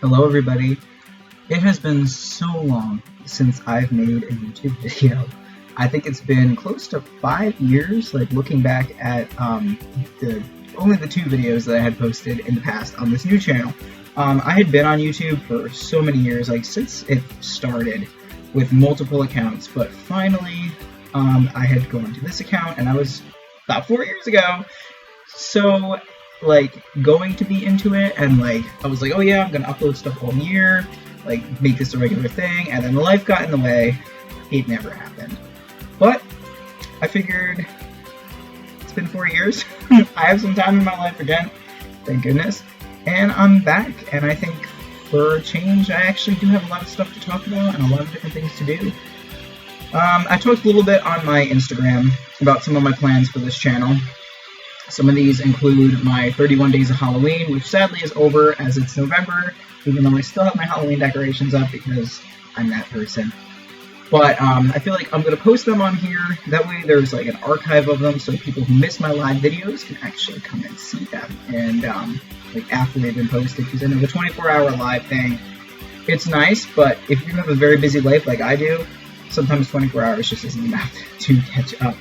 Hello everybody. It has been so long since I've made a YouTube video. I think it's been close to 5 years, like looking back at only the 2 videos that I had posted in the past on this new channel. I had been on YouTube for so many years, like since it started with multiple accounts, but finally I had gone to this account and I was about 4 years ago. So like going to be into it and like I was like, oh yeah, I'm gonna upload stuff all year, like make this a regular thing, and then life got in the way. It never happened. But I figured it's been 4 years. I have some time in my life again, thank goodness, and I'm back. And I think for a change, I actually do have a lot of stuff to talk about and a lot of different things to do. I talked a little bit on my Instagram about some of my plans for this channel. Some of these include my 31 Days of Halloween, which sadly is over as it's November, even though I still have my Halloween decorations up because I'm that person. But I feel like I'm going to post them on here. That way there's like an archive of them so people who miss my live videos can actually come and see them. And like after they've been posted, because I know the 24-hour live thing, it's nice, but if you have a very busy life like I do, sometimes 24 hours just isn't enough to catch up.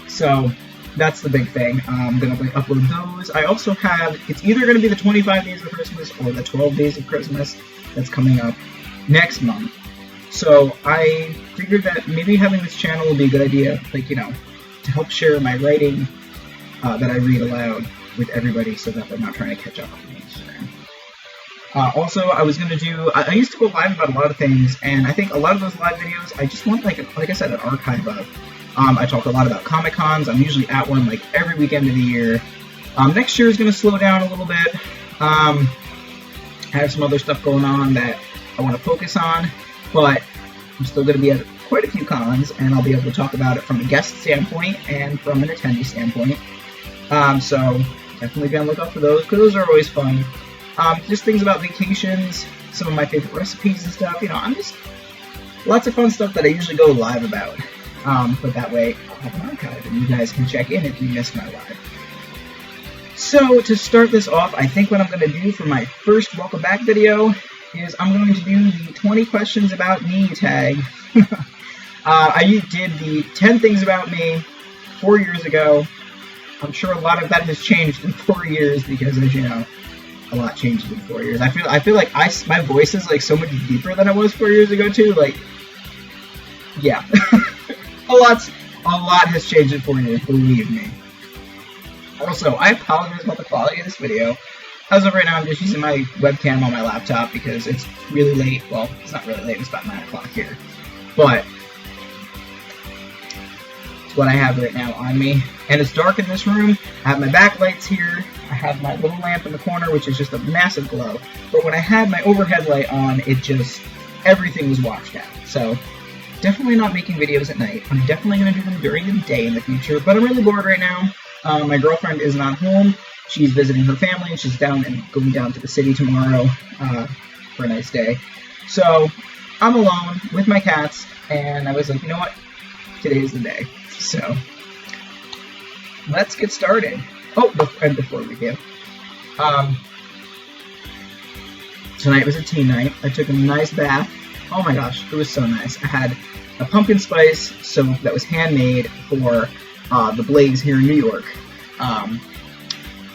So that's the big thing. I'm going to upload those. I also have, it's either going to be the 25 Days of Christmas or the 12 Days of Christmas that's coming up next month. So I figured that maybe having this channel would be a good idea, like, you know, to help share my writing that I read aloud with everybody so that they're not trying to catch up on me. Also, I was going to do, I used to go live about a lot of things, and I think a lot of those live videos, I just want, like I said, an archive of. I talk a lot about Comic-Cons. I'm usually at one like every weekend of the year. Next year is going to slow down a little bit. I have some other stuff going on that I want to focus on, but I'm still going to be at quite a few cons, and I'll be able to talk about it from a guest standpoint and from an attendee standpoint. So definitely be on the lookout for those, because those are always fun. Just things about vacations, some of my favorite recipes and stuff. You know, I'm just lots of fun stuff that I usually go live about. But that way I'll have an archive and you guys can check in if you missed my live. So to start this off, I think what I'm going to do for my first welcome back video is I'm going to do the 20 questions about me tag. I did the 10 things about me 4 years ago. I'm sure a lot of that has changed in 4 years because, as you know, a lot changed in 4 years. I feel like my voice is like so much deeper than it was 4 years ago too. Like, yeah. A lot has changed in 4 years, believe me. Also, I apologize about the quality of this video. As of right now, I'm just using my webcam on my laptop because it's really late. Well, it's not really late, it's about 9 o'clock here. But it's what I have right now on me. And it's dark in this room. I have my backlights here. I have my little lamp in the corner, which is just a massive glow. But when I had my overhead light on, everything was washed out. So definitely not making videos at night. I'm definitely going to do them during the day in the future, but I'm really bored right now. My girlfriend is not home. She's visiting her family, and she's going down to the city tomorrow for a nice day. So I'm alone with my cats, and I was like, you know what? Today's the day. So let's get started. Oh, and before we do, tonight was a tea night. I took a nice bath. Oh my gosh, it was so nice. I had a pumpkin spice soap that was handmade for the Blaze here in New York.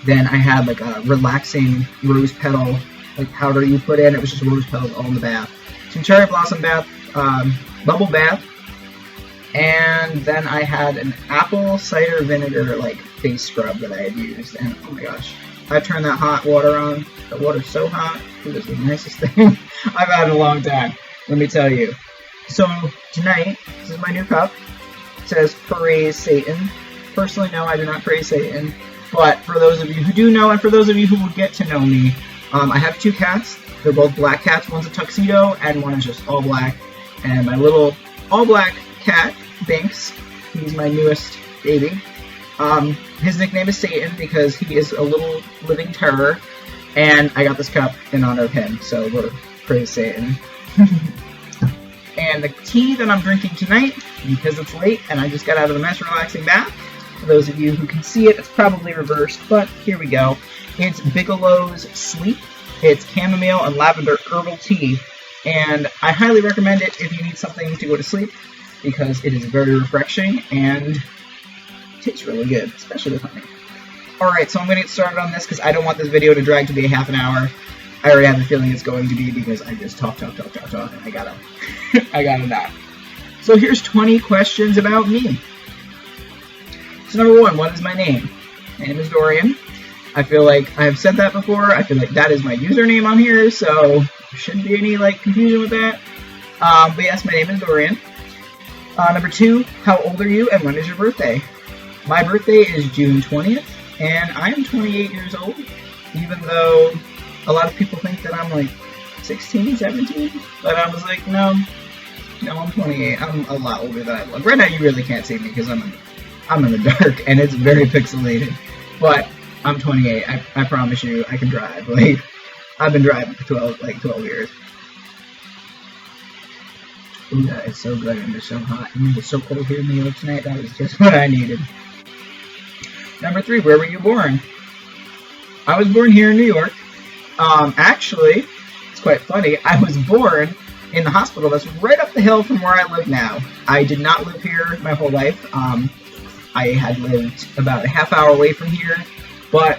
Then I had like a relaxing rose petal like powder you put in. It was just rose petals all in the bath. Some cherry blossom bath, bubble bath, and then I had an apple cider vinegar like face scrub that I had used. And oh my gosh, I turned that hot water on. The water's so hot. It was the nicest thing I've had in a long time. Let me tell you. So tonight, this is my new cup. It says "Praise Satan." Personally, no, I do not praise Satan. But for those of you who do know, and for those of you who will get to know me, I have 2 cats. They're both black cats. One's a tuxedo, and one is just all black. And my little all black cat, Binks, he's my newest baby. His nickname is Satan because he is a little living terror. And I got this cup in honor of him, so we're praise Satan. And the tea that I'm drinking tonight, because it's late and I just got out of the nice relaxing bath, for those of you who can see it, it's probably reversed, but here we go. It's Bigelow's Sleep. It's chamomile and lavender herbal tea, and I highly recommend it if you need something to go to sleep, because it is very refreshing and tastes really good, especially with honey. Alright, so I'm going to get started on this because I don't want this video to drag to be a half an hour. I already have a feeling it's going to be because I just talk, and I gotta, I gotta not. So here's 20 questions about me. So number 1, what is my name? My name is Dorian. I feel like I have said that before. I feel like that is my username on here, so there shouldn't be any confusion with that. But yes, my name is Dorian. Number 2, how old are you and when is your birthday? My birthday is June 20th, and I am 28 years old, even though a lot of people think that I'm 16, 17, but I was like, no, I'm 28. I'm a lot older than I look. Right now you really can't see me because I'm in the dark and it's very pixelated, but I'm 28. I promise you I can drive. I've been driving for 12 years. Ooh, that is so good and it's so hot and it's so cold here in New York tonight. That is just what I needed. Number 3, where were you born? I was born here in New York. Actually, it's quite funny. I was born in the hospital that's right up the hill from where I live now. I did not live here my whole life. I had lived about a half hour away from here, but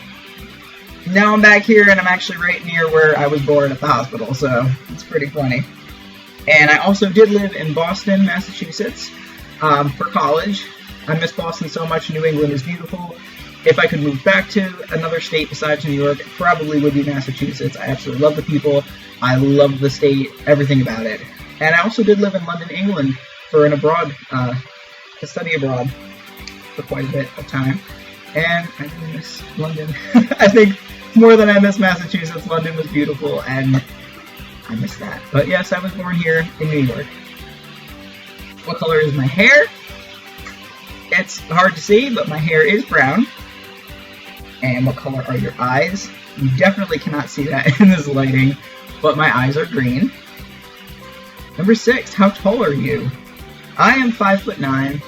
now I'm back here and I'm actually right near where I was born at the hospital, so it's pretty funny. And I also did live in Boston, Massachusetts, for college. I miss Boston so much. New England is beautiful. If I could move back to another state besides New York, it probably would be Massachusetts. I absolutely love the people. I love the state, everything about it. And I also did live in London, England for to study abroad for quite a bit of time. And I do miss London. I think more than I miss Massachusetts, London was beautiful and I miss that. But yes, I was born here in New York. What color is my hair? It's hard to see, but my hair is brown. And what color are your eyes? You definitely cannot see that in this lighting, but my eyes are green. Number 6, how tall are you? I am 5'9",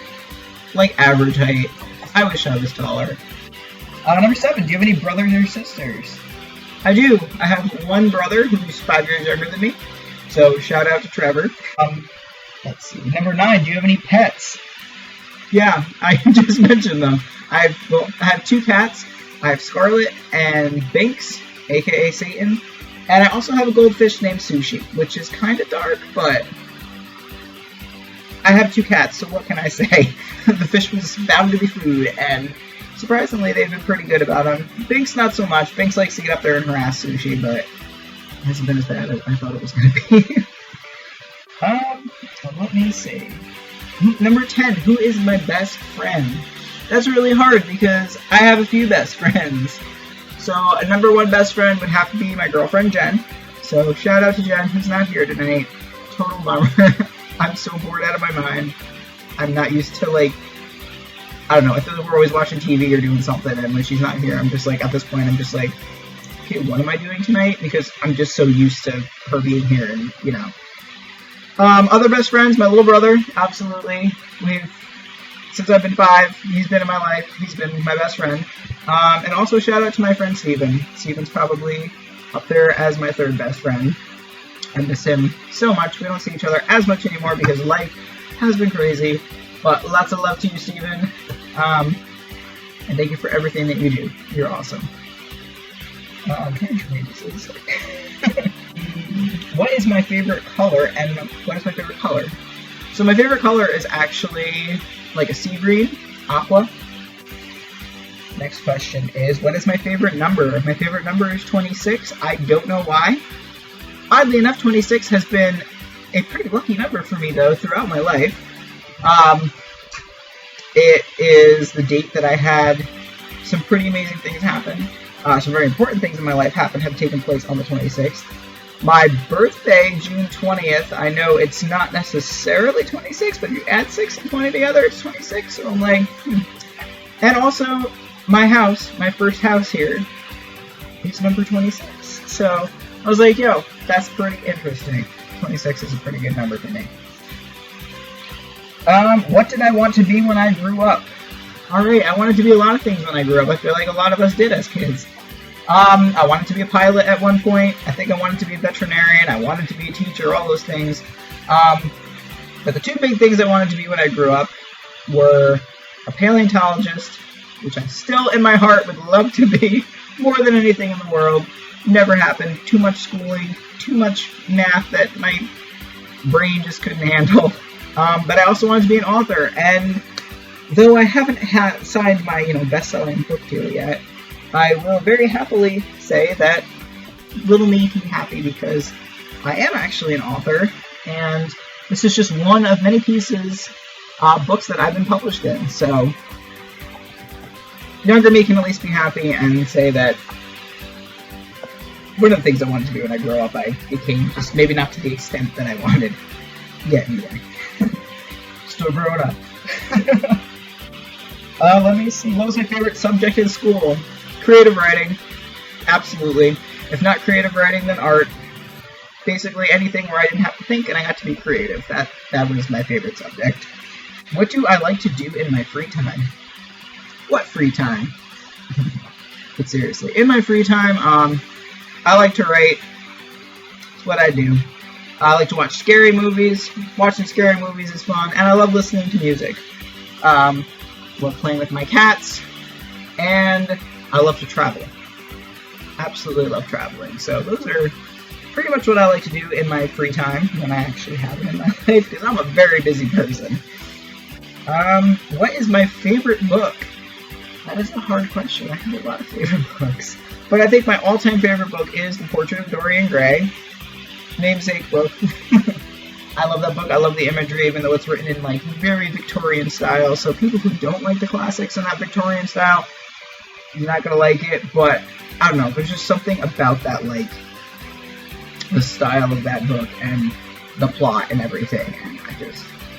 average height. I wish I was taller. Number 7, do you have any brothers or sisters? I do. I have one brother who's 5 years younger than me, so shout out to Trevor. Let's see. Number 9, do you have any pets? Yeah, I just mentioned them. I have 2 cats. I have Scarlet and Binks, aka Satan, and I also have a goldfish named Sushi, which is kind of dark, but I have 2 cats, so what can I say? The fish was bound to be food, and surprisingly, they've been pretty good about them. Binks, not so much. Binks likes to get up there and harass Sushi, but it hasn't been as bad as I thought it was going to be. Let me see. Number 10, who is my best friend? That's really hard because I have a few best friends. So a number 1 best friend would have to be my girlfriend, Jen. So shout out to Jen, who's not here tonight. Total bummer. I'm so bored out of my mind. I'm not used to, I don't know, I feel like we're always watching TV or doing something, and when she's not here, I'm just at this point, I'm just okay, what am I doing tonight? Because I'm just so used to her being here, and, Other best friends, my little brother, absolutely. Since I've been 5, he's been in my life. He's been my best friend. And also shout out to my friend Steven. Steven's probably up there as my 3rd best friend. I miss him so much. We don't see each other as much anymore because life has been crazy. But lots of love to you, Steven. And thank you for everything that you do. You're awesome. What is my favorite color and what is my favorite color? So my favorite color is actually a sea green, aqua. Next question is, what is my favorite number? My favorite number is 26. I don't know why. Oddly enough, 26 has been a pretty lucky number for me, though, throughout my life. It is the date that I had some pretty amazing things happen. Some very important things in my life have taken place on the 26th. My birthday, June 20th, I know it's not necessarily 26, but if you add 6 and 20 together, it's 26, so I'm And also, my house, my first house here, is number 26. So, I was yo, that's pretty interesting. 26 is a pretty good number for me. What did I want to be when I grew up? Alright, I wanted to be a lot of things when I grew up. I feel like a lot of us did as kids. I wanted to be a pilot at one point. I think I wanted to be a veterinarian. I wanted to be a teacher, all those things. But the two big things I wanted to be when I grew up were a paleontologist, which I still in my heart would love to be more than anything in the world. Never happened. Too much schooling, too much math that my brain just couldn't handle. But I also wanted to be an author, and though I haven't signed my best-selling book deal yet, I will very happily say that little me can be happy because I am actually an author, and this is just one of many pieces of books that I've been published in. So younger me can at least be happy and say that one of the things I wanted to be when I grow up, I became, just maybe not to the extent that I wanted yet anyway. Still growing up. Let me see, what was my favorite subject in school? Creative writing, absolutely. If not creative writing, then art. Basically anything where I didn't have to think and I got to be creative. That was my favorite subject. What do I like to do in my free time? What free time? But seriously, in my free time, I like to write. It's what I do. I like to watch scary movies. Watching scary movies is fun, and I love listening to music. Love playing with my cats, and I love to travel. Absolutely love traveling. So those are pretty much what I like to do in my free time when I actually have it in my life, because I'm a very busy person. What is my favorite book? That is a hard question. I have a lot of favorite books. But I think my all-time favorite book is The Portrait of Dorian Gray. Namesake book. I love that book. I love the imagery, even though it's written in like very Victorian style. So people who don't like the classics in that Victorian style, you're not gonna like it. But I don't know. There's just something about that, like the style of that book and the plot and everything, and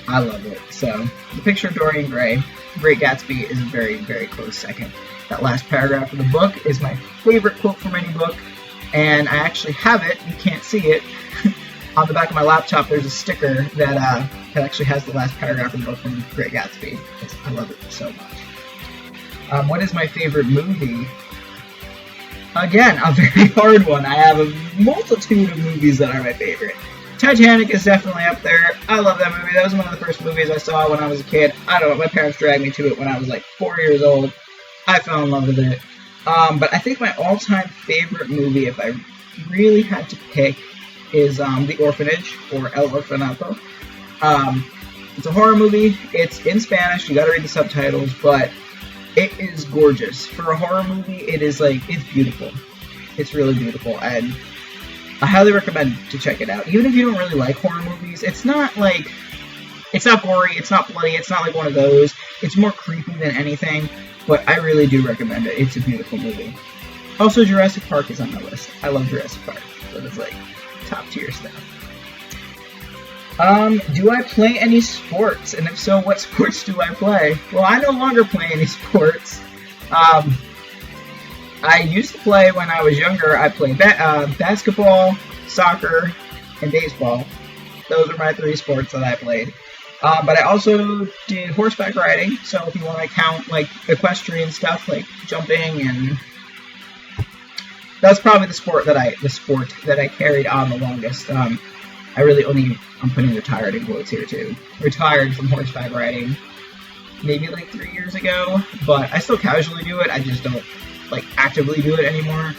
I love it. So The Picture of Dorian Gray, Great Gatsby is a very, very close second. That last paragraph of the book is my favorite quote from any book, and I actually have it. You can't see it. On the back of my laptop, there's a sticker that actually has the last paragraph of the book from Great Gatsby. I love it so much. What is my favorite movie? Again, a very hard one. I have a multitude of movies that are my favorite. Titanic is definitely up there. I love that movie. That was one of the first movies I saw when I was a kid. I don't know, my parents dragged me to it when I was like 4 years old. I fell in love with it. But I think my all-time favorite movie, if I really had to pick, is The Orphanage, or El Orfanato. It's a horror movie. It's in Spanish. You gotta read the subtitles, but it is gorgeous. For a horror movie, it's beautiful. It's really beautiful, and I highly recommend to check it out. Even if you don't really like horror movies, it's not gory, it's not bloody, it's not like one of those. It's more creepy than anything, but I really do recommend it. It's a beautiful movie. Also, Jurassic Park is on my list. I love Jurassic Park. So it's like top tier stuff. Do I play any sports? And if so, what sports do I play? Well, I no longer play any sports. I used to play when I was younger. I played basketball, soccer, and baseball. Those are my 3 sports that I played. But I also did horseback riding. So if you want to count like equestrian stuff, like jumping, and that's probably the sport that I carried on the longest. I'm putting retired in quotes here too. Retired from horseback riding maybe like 3 years ago, but I still casually do it. I just don't like actively do it anymore.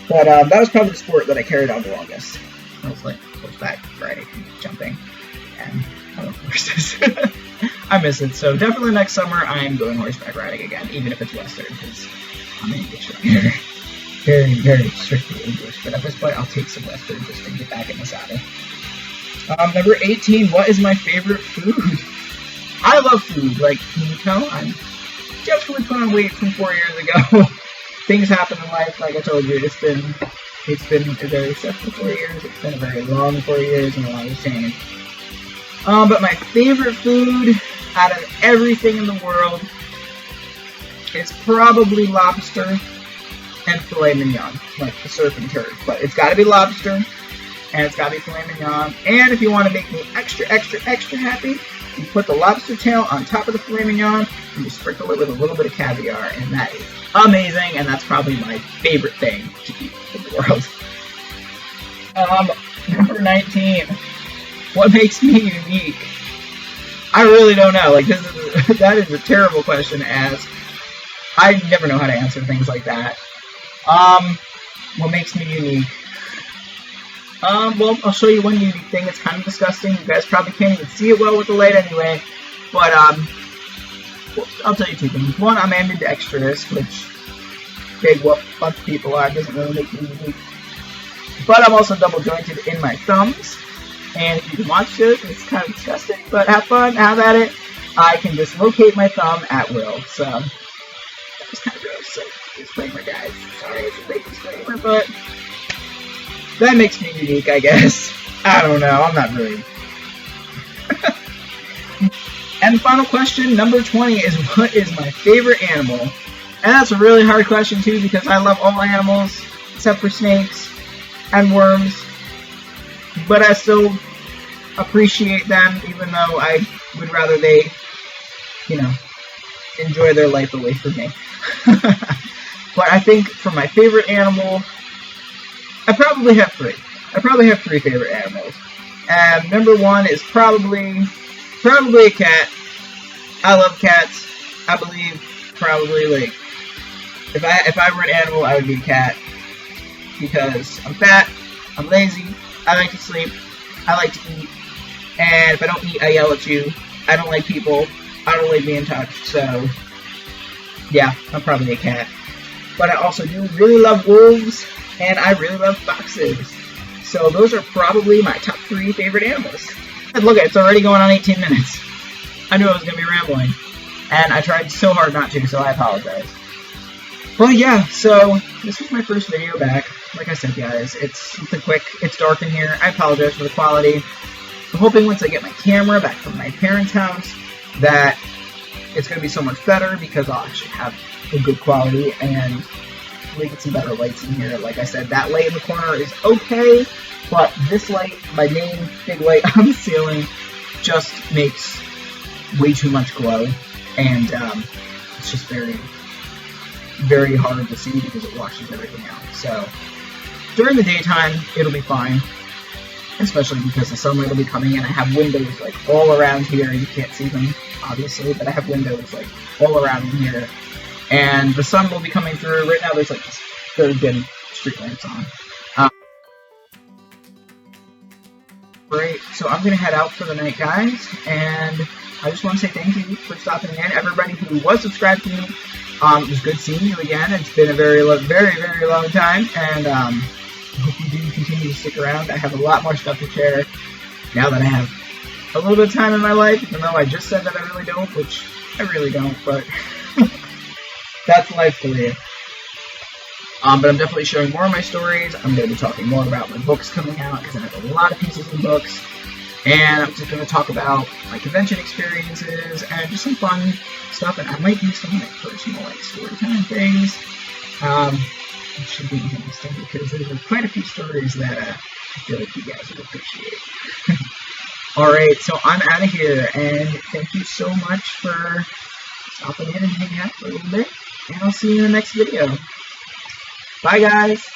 But that was probably the sport that I carried on the longest. I was like horseback riding, jumping, and I love horses. I miss it. So definitely next summer I am going horseback riding again, even if it's Western, because I'm English right here. Very, very strictly English. But at this point I'll take some Western just to get back in the saddle. Number 18, what is my favorite food? I love food. Like, can you tell? I'm definitely put on weight from 4 years ago. Things happen in life, like I told you. It's been a very stressful 4 years. It's been a very long 4 years, and a lot has changed. But my favorite food out of everything in the world is probably lobster and filet mignon, like the surf and turf. But it's got to be lobster, and it's got to be filet mignon. And if you want to make me extra, extra, extra happy, you put the lobster tail on top of the filet mignon, and you sprinkle it with a little bit of caviar, and that is amazing, and that's probably my favorite thing to eat in the world. Number 19. What makes me unique? I really don't know. Like, that is a terrible question to ask. I never know how to answer things like that. What makes me unique? Well, I'll show you one unique thing. It's kind of disgusting. You guys probably can't even see it well with the light anyway. But, well, I'll tell you two things. One, I'm ambidextrous, which big what a bunch of people are. It doesn't really make me unique. But I'm also double jointed in my thumbs. And if you can watch this, it's kind of disgusting, but have fun, have at it. I can dislocate my thumb at will, so that was kind of gross. So, disclaimer, guys. Sorry, it's a big disclaimer, but that makes me unique, I guess. I don't know, I'm not really. And the final question, number 20, is what is my favorite animal? And that's a really hard question, too, because I love all animals, except for snakes and worms. But I still appreciate them, even though I would rather they, enjoy their life away from me. But I think for my favorite animal, I probably have three. I probably have three favorite animals. And number one is probably a cat. I love cats. I believe probably, like, if I were an animal, I would be a cat. Because I'm fat, I'm lazy, I like to sleep, I like to eat, and if I don't eat, I yell at you. I don't like people, I don't like being touched, so yeah, I'm probably a cat. But I also do really love wolves, and I really love foxes. So those are probably my top three favorite animals. And look, it's already going on 18 minutes. I knew I was going to be rambling, and I tried so hard not to, so I apologize. Well, yeah, so this was my first video back. Like I said, guys, it's something quick. It's dark in here. I apologize for the quality. I'm hoping once I get my camera back from my parents' house that it's going to be so much better because I'll actually have a good quality and we get some better lights in here. Like I said, that light in the corner is okay, but this light, my main big light on the ceiling, just makes way too much glow, and it's just very, very hard to see because it washes everything out. So during the daytime, it'll be fine, especially because the sunlight will be coming in. I have windows like all around here. You can't see them, obviously, but I have windows like all around in here, and the sun will be coming through. Right now, there's like very good street lamps on. Great, so I'm gonna head out for the night, guys, and I just want to say thank you for stopping in. Everybody who was subscribed to me, it was good seeing you again. It's been a very, very long time, and I hope you do continue to stick around. I have a lot more stuff to share now that I have a little bit of time in my life, even though I just said that I really don't, which I really don't, but that's life for you. But I'm definitely sharing more of my stories. I'm going to be talking more about my books coming out, because I have a lot of pieces of books. And I'm just going to talk about my convention experiences and just some fun stuff. And I might do some like personal like story time things. It should be interesting because there's quite a few stories that I feel like you guys would appreciate. Alright, so I'm out of here, and thank you so much for stopping in and hanging out for a little bit. And I'll see you in the next video. Bye, guys!